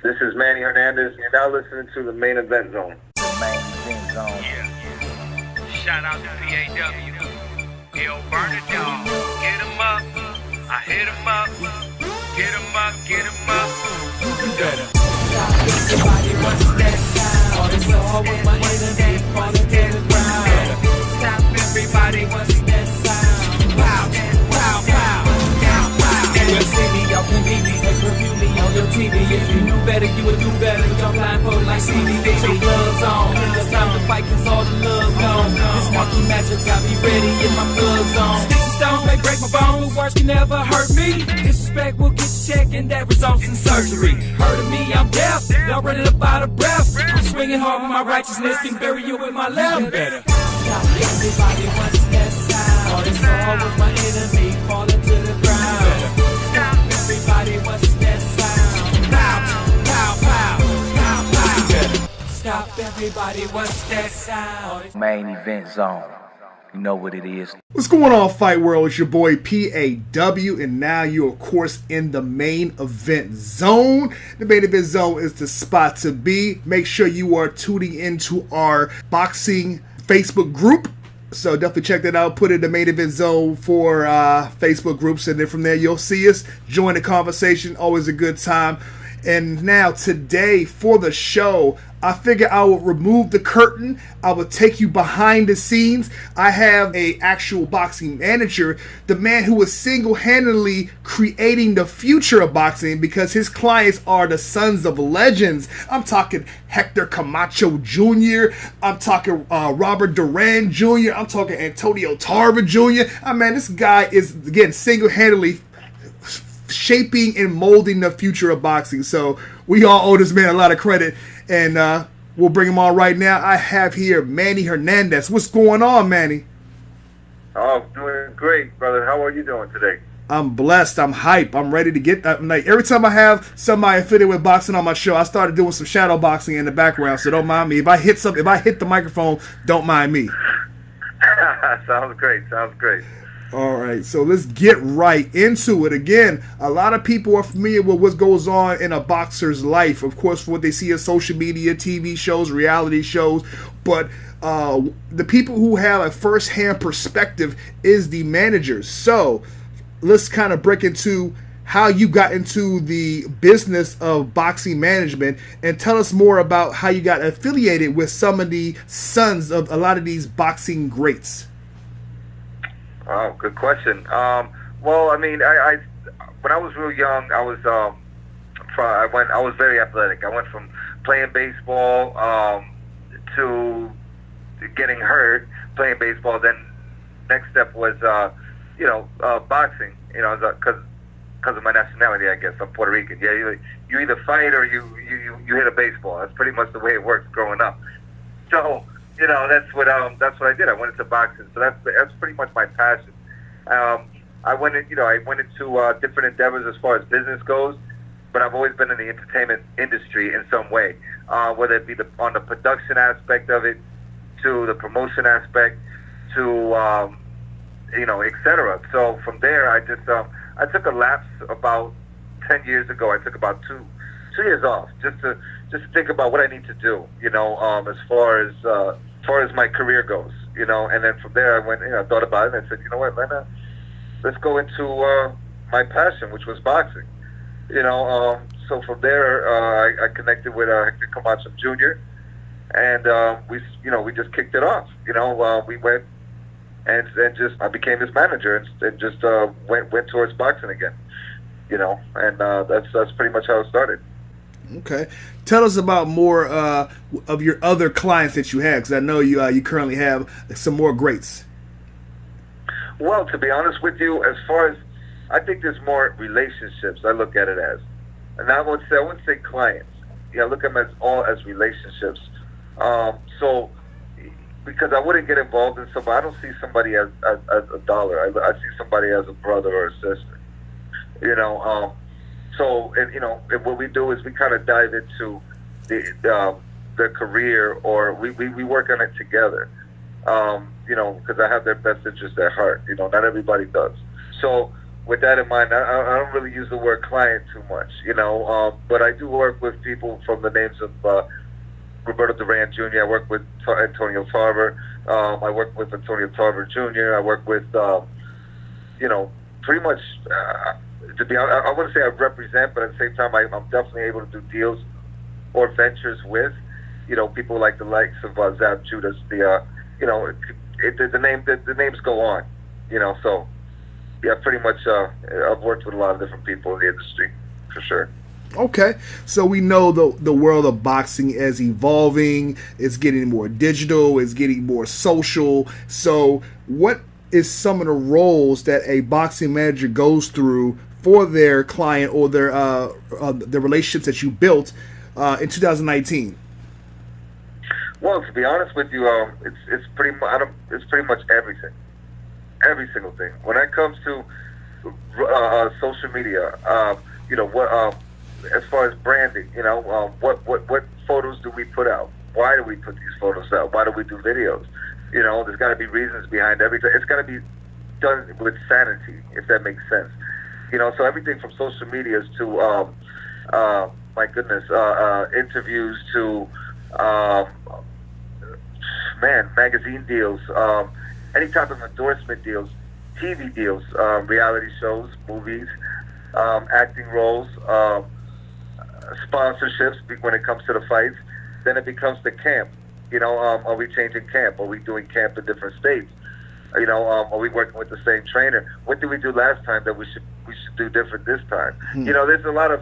This is Manny Hernandez. You're now listening to the Main Event Zone. The Main Event Zone. Yeah. Shout out to PAW. Yo, burn it down. Get him up. I hit him up. Get him up. Get him up. You better. Everybody wants that sound. All this all with my enemy falling to the ground. Stop, everybody wants that sound. Wow, wow, wow, wow, wow. You see me, y'all can beat me, they review me on your TV. If you knew better, you would do better. Y'all blindfolded like CD, get your gloves on. It's time to fight, cause all the love's gone. This marky magic got me ready, get my gloves on. Sticks and stones may break my bones, but words can never hurt me. Disrespect will get you checked, and that results in surgery. Heard of me, I'm deaf, y'all running up out of breath. I'm swinging hard with my righteousness, can bury you with my left. Better. Everybody wants that sound. All this all was my enemy, falling to the ground. Everybody wants that sound. Pow, pow, pow, pow, pow. Stop, everybody wants that sound. Main Event Zone. You know what it is. What's going on, Fight World? It's your boy PAW, and now you're, of course, in the Main Event Zone. The Main Event Zone is the spot to be. Make sure you are tuning into our boxing Facebook group. So definitely check that out. Put in the Main Event Zone for Facebook groups, and then from there you'll see us. Join the conversation. Always a good time. And now today for the show, I figure I will remove the curtain. I will take you behind the scenes. I have a actual boxing manager, the man who is single-handedly creating the future of boxing because his clients are the sons of legends. I'm talking Hector Camacho Jr. I'm talking Robert Duran Jr. I'm talking Antonio Tarver Jr. Man, this guy is, again, single-handedly shaping and molding the future of boxing. So we all owe this man a lot of credit, and we'll bring him on right now. I have here Manny Hernandez. What's going on, Manny? Oh, doing great, brother. How are you doing today? I'm blessed. I'm hype. I'm ready to get that. Like, every time I have somebody affiliated with boxing on my show, I started doing some shadow boxing in the background, so don't mind me. If I hit the microphone, don't mind me. Sounds great. Sounds great. All right, so let's get right into it. Again, a lot of people are familiar with what goes on in a boxer's life, of course, what they see on social media, TV shows, reality shows, but the people who have a first-hand perspective is the managers. So let's kind of break into how you got into the business of boxing management, and tell us more about how you got affiliated with some of the sons of a lot of these boxing greats. Oh, good question. Well, I mean, I when I was real young, I was very athletic. I went from playing baseball to getting hurt playing baseball. Then next step was boxing. You know, because of my nationality, I guess I'm Puerto Rican. Yeah, you either fight or you hit a baseball. That's pretty much the way it works growing up. So, you know, that's what I did. I went into boxing, so that's pretty much my passion. I went into different endeavors as far as business goes, but I've always been in the entertainment industry in some way, whether it be on the production aspect of it, to the promotion aspect, to etc. So from there, I took a lapse about 10 years ago. I took about two years off just to think about what I need to do, as far as my career goes, and then from there I went, I thought about it and I said, you know what, let's go into my passion, which was boxing, so from there I connected with Hector Camacho Jr. and we just kicked it off, we went and just I became his manager and just went towards boxing again, and that's pretty much how it started. Okay, tell us about more of your other clients that you have, because I know you currently have some more greats. Well, to be honest with you, as far as I think there's more relationships. I look at it as, and I wouldn't say clients. I look at them as relationships. So because I wouldn't get involved in somebody, I don't see somebody as a dollar. I see somebody as a brother or a sister. So, and what we do is we kind of dive into their career, or we work on it together, because I have their best interest at heart. Not everybody does. So with that in mind, I don't really use the word client too much, but I do work with people from the names of Roberto Duran Jr. I work with Antonio Tarver. I work with Antonio Tarver Jr. I work with, pretty much, to be honest, I wouldn't say I represent, but at the same time, I'm definitely able to do deals or ventures with, people like the likes of Zab Judas. The names go on, so yeah, pretty much. I've worked with a lot of different people in the industry, for sure. Okay, so we know the world of boxing is evolving. It's getting more digital. It's getting more social. So, what is some of the roles that a boxing manager goes through for their client or their the relationships that you built in 2019? Well, to be honest with you, it's pretty much everything, every single thing. When it comes to social media, as far as branding, what photos do we put out? Why do we put these photos out? Why do we do videos? There's got to be reasons behind everything. It's got to be done with sanity, if that makes sense. So everything from social medias to, my goodness, interviews to, magazine deals, any type of endorsement deals, TV deals, reality shows, movies, acting roles, sponsorships when it comes to the fights. Then it becomes the camp. Are we changing camp? Are we doing camp in different states? Are we working with the same trainer? What did we do last time that we should do different this time? There's a lot of,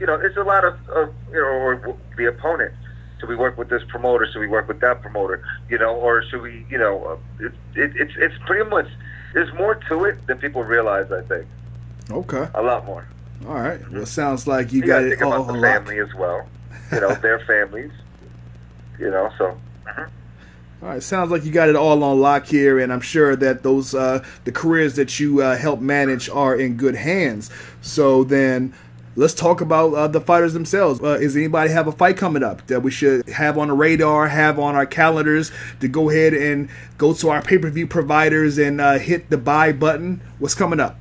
or the opponent. Should we work with this promoter? Should we work with that promoter? Or should we, it's pretty much, there's more to it than people realize, I think. Okay. A lot more. All right. Well, it sounds like you got it all about the family as well. Their families. So. All right, sounds like you got it all on lock here, and I'm sure that those the careers that you help manage are in good hands. So then, let's talk about the fighters themselves. Is anybody have a fight coming up that we should have on the radar, have on our calendars to go ahead and go to our pay-per-view providers and hit the buy button? What's coming up?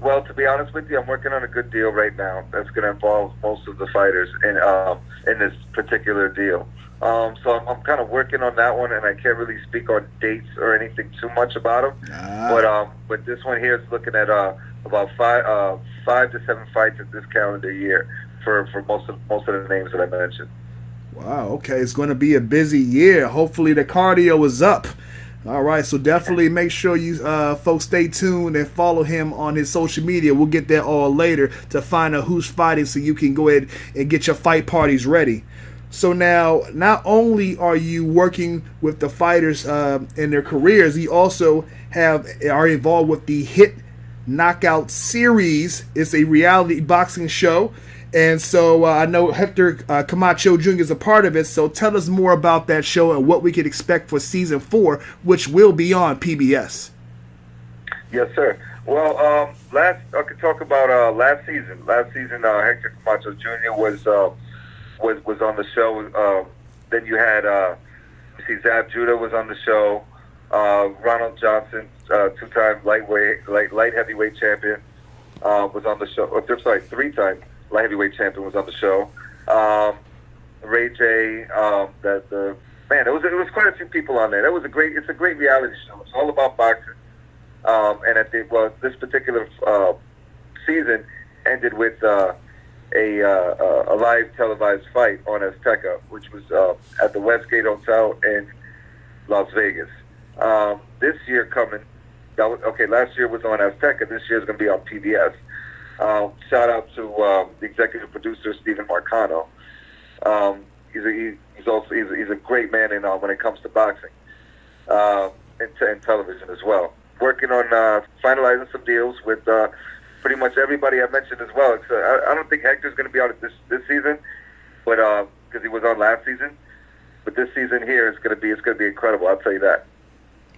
Well, to be honest with you, I'm working on a good deal right now that's going to involve most of the fighters in this particular deal. So I'm kind of working on that one, and I can't really speak on dates or anything too much about them. But this one here is looking at about 5 to 7 fights in this calendar year for most of the names that I mentioned. Wow. Okay, it's going to be a busy year. Hopefully the cardio is up. All right, so definitely make sure you folks stay tuned and follow him on his social media. We'll get there all later to find out who's fighting so you can go ahead and get your fight parties ready. So now, not only are you working with the fighters in their careers, you also are involved with the hit Knockout series. It's a reality boxing show. And so I know Hector Camacho Jr. is a part of it. So tell us more about that show and what we can expect for season 4, which will be on PBS. Yes, sir. Well, I could talk about last season. Last season, Hector Camacho Jr. was on the show. Then you had Zab Judah was on the show. Ronald Johnson, two-time light heavyweight champion, was on the show. Three-time light heavyweight champion was on the show. Ray J. It was quite a few people on there. It's a great reality show. It's all about boxing. And this particular season ended with a live televised fight on Azteca, which was at the Westgate Hotel in Las Vegas. This year coming, last year was on Azteca. This year is going to be on PBS. Shout out to the executive producer Stephen Marcano. He's a great man when it comes to boxing and television as well. Working on finalizing some deals with pretty much everybody I mentioned as well. I don't think Hector's going to be on it this season, but because he was on last season. But this season here it's going to be incredible. I'll tell you that.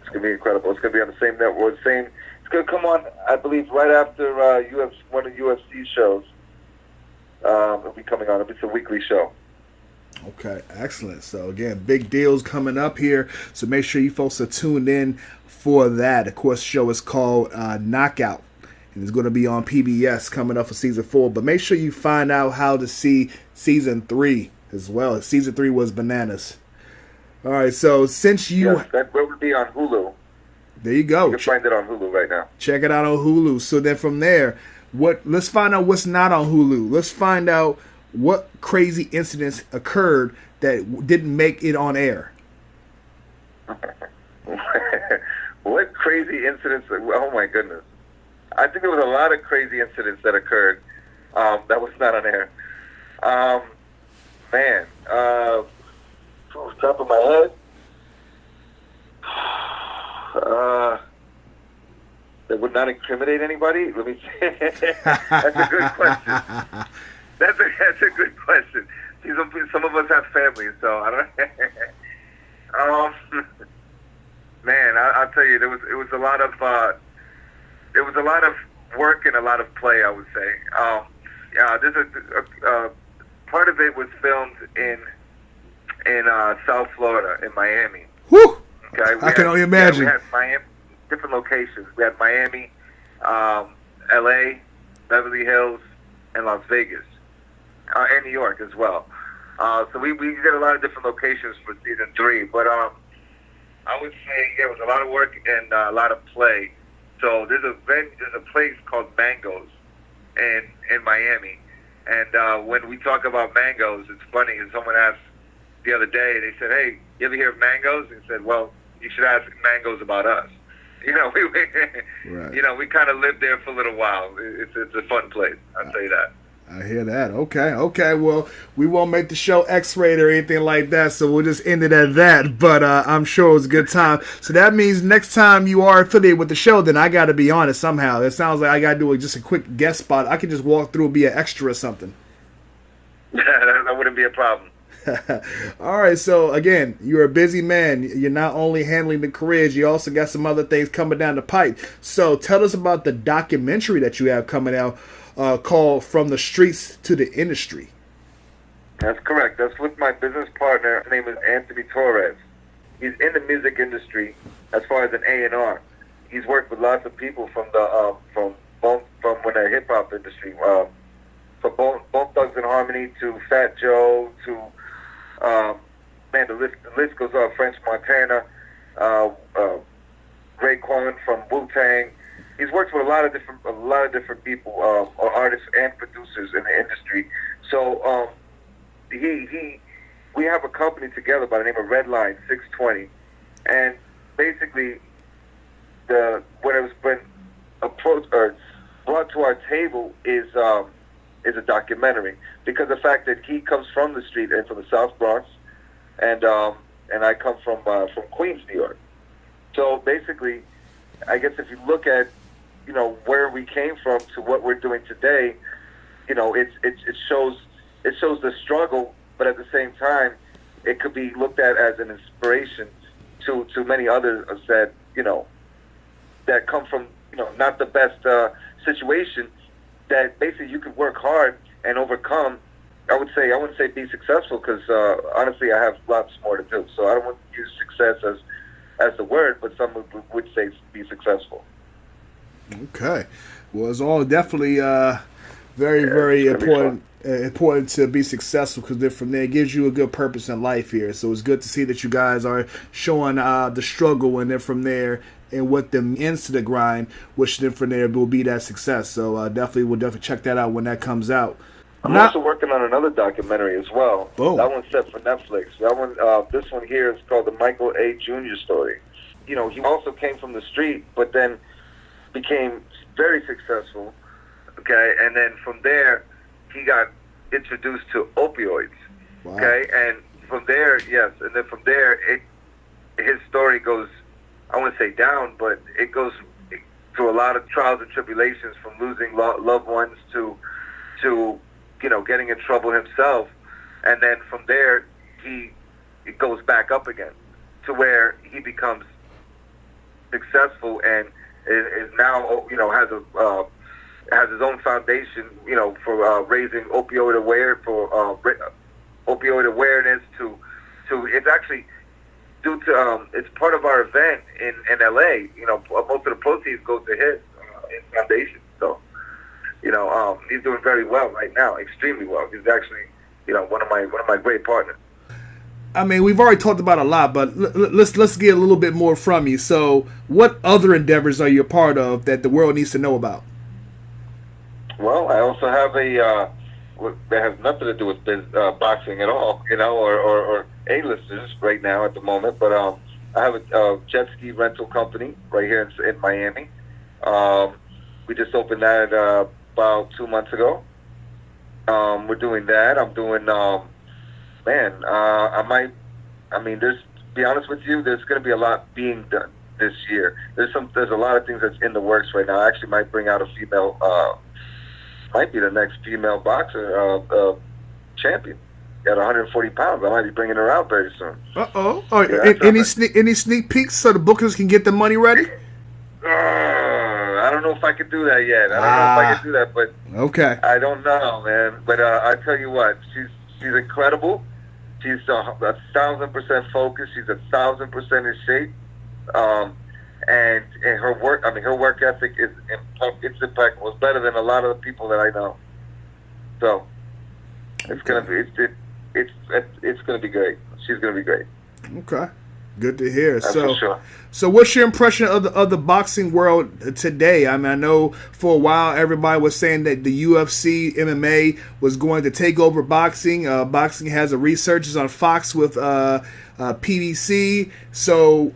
It's going to be incredible. It's going to be on the same network, It's going to come on, I believe, right after one of the UFC shows. It'll be coming on. It's a weekly show. Okay, excellent. So again, big deals coming up here. So make sure you folks are tuned in for that. Of course, the show is called Knockout, and it's going to be on PBS coming up for season 4. But make sure you find out how to see season 3 as well. Season 3 was bananas. All right, so since you Yes, that will be on Hulu. there you go. You can find it on Hulu right now. Check it out on Hulu. So then from there, let's find out what's not on Hulu. Let's find out what crazy incidents occurred that didn't make it on air. What crazy incidents? Oh my goodness! I think there was a lot of crazy incidents that occurred that was not on air. Man, off the top of my head, that would not incriminate anybody. Let me say, that's a good question. That's a good question. See, some of us have families, so I don't. Man, I'll tell you, it was a lot of work and a lot of play, I would say. There's a part of it was filmed in South Florida, in Miami. Whew! Okay, I can only imagine. Yeah, we had Miami, different locations. We had Miami, L.A., Beverly Hills, and Las Vegas, and New York as well. So we did a lot of different locations for season 3. But I would say it was a lot of work and a lot of play. So there's a place called Mangoes in Miami, and when we talk about Mangoes, it's funny. And someone asked the other day, they said, "Hey, you ever hear of Mangoes?" And he said, "Well, you should ask Mangoes about us." We Right. We kind of lived there for a little while. It's a fun place. I'll tell you that. I hear that. Okay. Well, we won't make the show X-rated or anything like that, so we'll just end it at that. But I'm sure it was a good time. So that means next time you are affiliated with the show, then I got to be on it somehow. It sounds like I got to do just a quick guest spot. I could just walk through and be an extra or something. That wouldn't be a problem. All right, so again, you're a busy man. You're not only handling the careers, you also got some other things coming down the pipe. So tell us about the documentary that you have coming out called From the Streets to the Industry. That's correct. That's with my business partner. His name is Anthony Torres. He's in the music industry as far as an A&R. He's worked with lots of people from the from the hip hop industry, from Bone Thugs and Harmony to Fat Joe to the list goes on. French Montana, Raekwon from Wu-Tang. He's worked with a lot of different people, artists and producers in the industry. So we have a company together by the name of Redline 620, and basically what has been approached or brought to our table is a documentary, because the fact that he comes from the street and from the South Bronx, and I come from Queens, New York. So basically, I guess if you look at where we came from to what we're doing today, it shows the struggle, but at the same time, it could be looked at as an inspiration to many others that that come from not the best situation. That basically you could work hard and overcome. I wouldn't say be successful, because honestly I have lots more to do. So I don't want to use success as the word, but some would say be successful. Okay. Well, it's all definitely very important to be successful, because then from there it gives you a good purpose in life here. So it's good to see that you guys are showing the struggle, and then from there and what them ends to the grind, which then from there will be that success. So we'll definitely check that out when that comes out. I'm also working on another documentary as well. Boom. That one's set for Netflix. That one, this one here is called the Michael A. Jr. story. He also came from the street, but then became very successful. Okay, and then from there, he got introduced to opioids. Wow. Okay, and from there, his story goes, I wouldn't say down, but it goes through a lot of trials and tribulations, from losing loved ones to getting in trouble himself, and then from there it goes back up again to where he becomes successful and is now has his own foundation for raising opioid aware for opioid awareness to it's actually due to it's part of our event in LA. You know, most of the proceeds go to his foundation. So, you know, he's doing very well right now, extremely well. He's actually, you know, one of my great partners. I mean, we've already talked about a lot, but let's get a little bit more from you. So, what other endeavors are you a part of that the world needs to know about? Well, I also have that has nothing to do with boxing at all, you know, or A-listers right now at the moment. But I have a jet ski rental company right here in Miami. We just opened that about 2 months ago. We're doing that. I'm doing, to be honest with you, there's going to be a lot being done this year. There's a lot of things that's in the works right now. I actually might bring out a female, might be the next female boxer champion at 140 pounds. I might be bringing her out very soon. Uh-oh. Any sneak peeks so the bookers can get the money ready? I don't know if I could do that yet. I don't know if I could do that, but okay. I don't know, man. But I tell you what, she's incredible. She's 1,000% focused. She's 1,000% in shape. And her work ethic is impeccable. It's better than a lot of the people that I know. So it's gonna be great. She's gonna be great. Okay, good to hear. That's for sure. So what's your impression of the boxing world today? I mean, I know for a while everybody was saying that the UFC, MMA was going to take over boxing. Boxing has a resurgence on Fox with PBC. So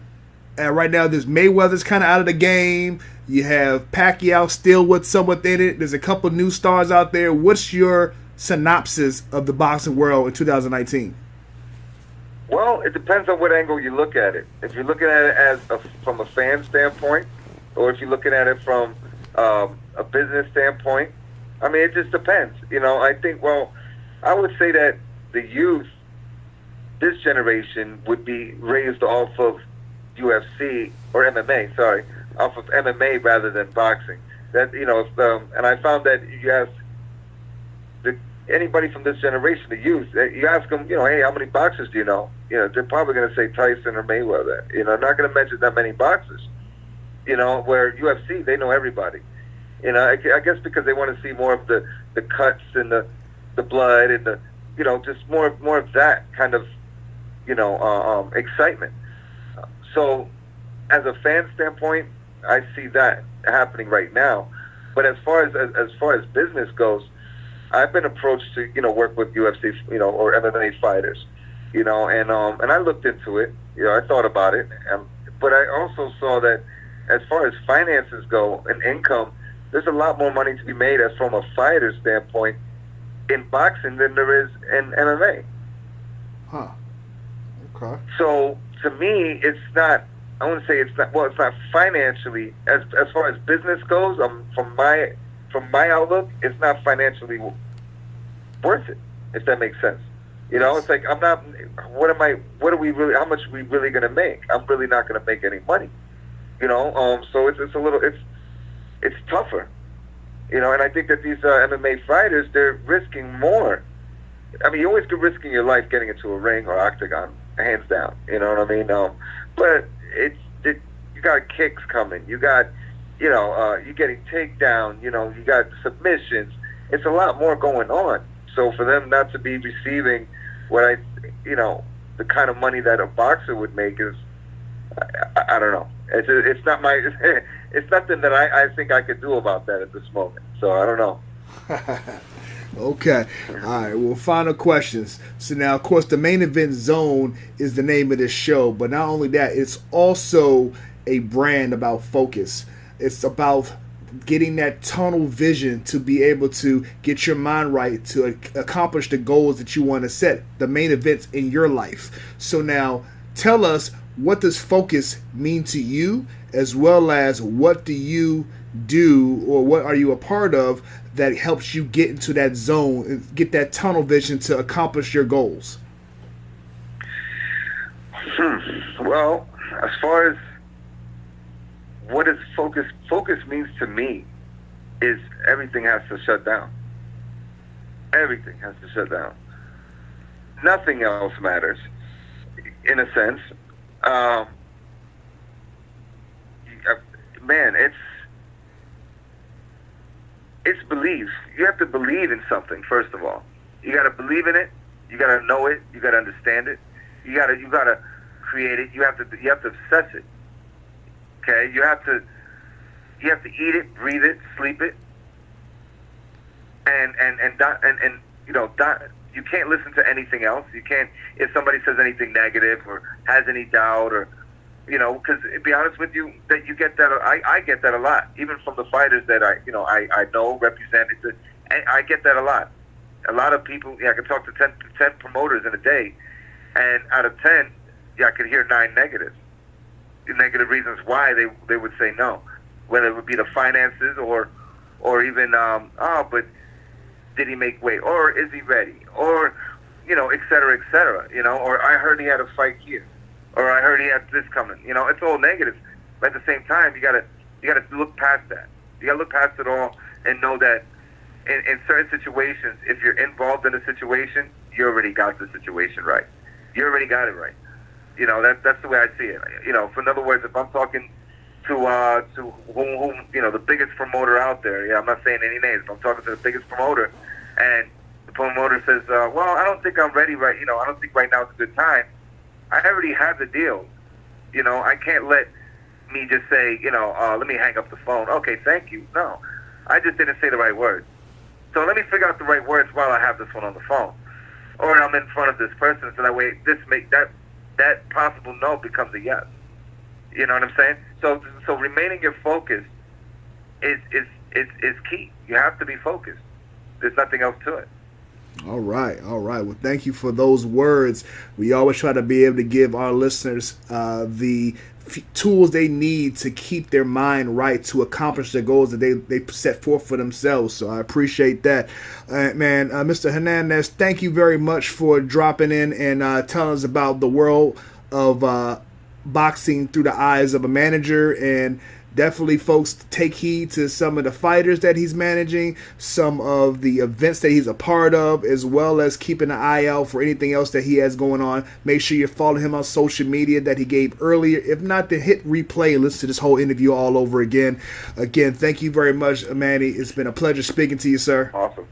right now, there's Mayweather's kind of out of the game. You have Pacquiao still with somewhat in it. There's a couple new stars out there. What's your synopsis of the boxing world in 2019? Well, it depends on what angle you look at it. If you're looking at it from a fan standpoint, or if you're looking at it from a business standpoint, I mean, it just depends. You know, I think, well, I would say that the youth, this generation, would be raised off of UFC or MMA, off of MMA rather than boxing. That, you know, and I found that you ask anybody from this generation, the youth, you ask them, you know, hey, how many boxers do you know? You know, they're probably going to say Tyson or Mayweather. You know, not going to mention that many boxers. You know, where UFC, they know everybody. You know, I guess because they want to see more of the cuts and the blood and the, you know, just more of that kind of, you know, excitement. So, as a fan standpoint, I see that happening right now. But as far as business goes, I've been approached to, you know, work with UFC, you know, or MMA fighters, you know, and I looked into it. You know, I thought about it, but I also saw that as far as finances go and income, there's a lot more money to be made as from a fighter standpoint in boxing than there is in MMA. Huh. Okay. So to me, it's not. I wouldn't say it's not. Well, it's not financially as far as business goes. From my outlook, it's not financially worth it. If that makes sense, you know, it's like I'm not. What are we really? How much are we really going to make? I'm really not going to make any money. You know, so it's a little. It's tougher. You know, and I think that these MMA fighters, they're risking more. I mean, you always could risking your life getting into a ring or octagon, hands down. You know what I mean? But you got kicks coming. You got, you know, you're getting takedown. You know, you got submissions. It's a lot more going on. So for them not to be receiving what the kind of money that a boxer would make is, I don't know. It's not my. It's nothing that I think I could do about that at this moment. So I don't know. Okay. All right. Well, final questions. So now, of course, the Main Event Zone is the name of this show. But not only that, it's also a brand about focus. It's about getting that tunnel vision to be able to get your mind right to accomplish the goals that you want to set, the main events in your life. So now, tell us, what does focus mean to you, as well as what do you do or what are you a part of that helps you get into that zone and get that tunnel vision to accomplish your goals? Well, as far as what is focus means to me is everything has to shut down. Everything has to shut down. nothing else matters, in a sense. Man, it's belief. You have to believe in something, first of all. You got to believe in it. You got to know it. You got to understand it. You got to create it. You have to obsess it. Okay? You have to eat it, breathe it, sleep it. And you can't listen to anything else. You can't, if somebody says anything negative or has any doubt, or because to be honest with you, that you get that. I get that a lot, even from the fighters that I know represented. I get that a lot. A lot of people. I can talk to 10 promoters in a day, and out of 10, I could hear 9 negatives. Negative reasons why they would say no, whether it would be the finances or even but did he make weight, or is he ready, or et cetera, or I heard he had a fight here, or I heard he had this coming. It's all negative. But at the same time, you gotta look past that. You gotta look past it all and know that in certain situations, if you're involved in a situation, you already got the situation right. You already got it right. That's the way I see it. For in other words, if I'm talking to whom the biggest promoter out there, I'm not saying any names, but I'm talking to the biggest promoter, and the promoter says, well, I don't think I'm ready right. I don't think right now is a good time. I already have the deal. I can't let me just say, let me hang up the phone. Okay, thank you. No, I just didn't say the right words. So let me figure out the right words while I have this one on the phone, or I'm in front of this person, so that way that possible no becomes a yes. You know what I'm saying? So remaining your focus is key. You have to be focused. There's nothing else to it. All right. Well, thank you for those words. We always try to be able to give our listeners the tools they need to keep their mind right to accomplish the goals that they set forth for themselves. So I appreciate that. Mr. Hernandez, thank you very much for dropping in and telling us about the world of boxing through the eyes of a manager. And definitely, folks, take heed to some of the fighters that he's managing, some of the events that he's a part of, as well as keeping an eye out for anything else that he has going on. Make sure you follow him on social media that he gave earlier. If not, to hit replay and listen to this whole interview all over again. Again, thank you very much, Manny. It's been a pleasure speaking to you, sir. Awesome.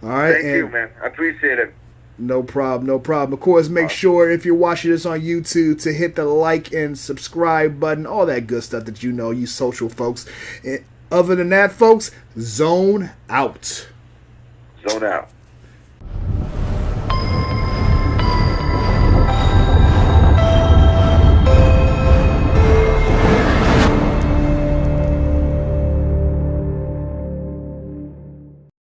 All right. Thank you, man. I appreciate it. No problem. Of course, make sure if you're watching this on YouTube to hit the like and subscribe button, all that good stuff that you social folks. And other than that, folks, zone out. Zone out.